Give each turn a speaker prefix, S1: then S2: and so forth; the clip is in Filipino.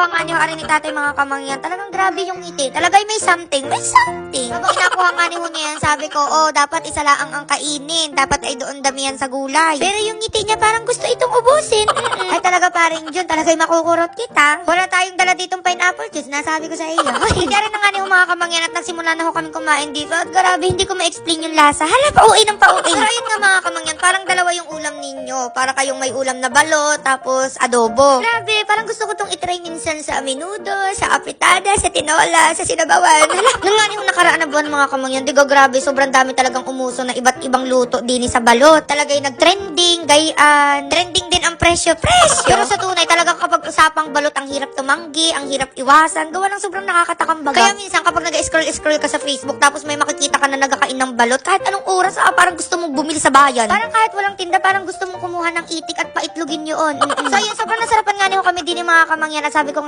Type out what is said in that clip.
S1: Nga niyo ari ni tatay mga kamangyan, talagang grabe yung ngiti. Talagang may something, may something. Habang kinakuha nga ni ho niya yan, sabi ko, dapat isa lang ang kainin. Dapat ay doon damihan sa gulay. Pero yung ngiti niya parang gusto itong ubusin. Ay talaga paring Jun, talaga'y makukurot kita. Wala tayong dala ditong pineapple juice, nasabi ko sa iyo. Hindi rin na nga ni ho mga kamangyan at nagsimula na ho kami kumain dito. At grabe, hindi ko ma-explain yung lasa. Hala, pauwi ng pauwi. Pero ayun nga mga kamangyan, parang dalawa yung ulam ninyo. Para kayong may ulam na balot, tapos adobo. Grabe, parang gusto ko tong itry minsan sa menudo, sa apitada, sa tinola, sa sinabawan. Hala, nung nga yung nakaraan na buwan mga kamangyan, digo grabe, sobrang dami talagang umuso na iba't ibang luto din sa balot. Talagay nag-trending, gayaan. Trending din ang presyo. Pero sa tunay, talagang kapag usapang balot, ang hirap tumanggi, ang hirap iwasan. Gawa ng sobrang nakakatakam baga. Kaya minsan kapag nag-scroll ka sa Facebook, tapos may makikita ka na nagkakain ng balot, kahit anong oras, parang gusto mong bumili sa bayan. Parang kahit walang tinda, parang gusto mong kumuha ng itik at paitlogin yun. So yun, sobrang nasarapan nga niyo kami din mga kamangyan at sabi ko,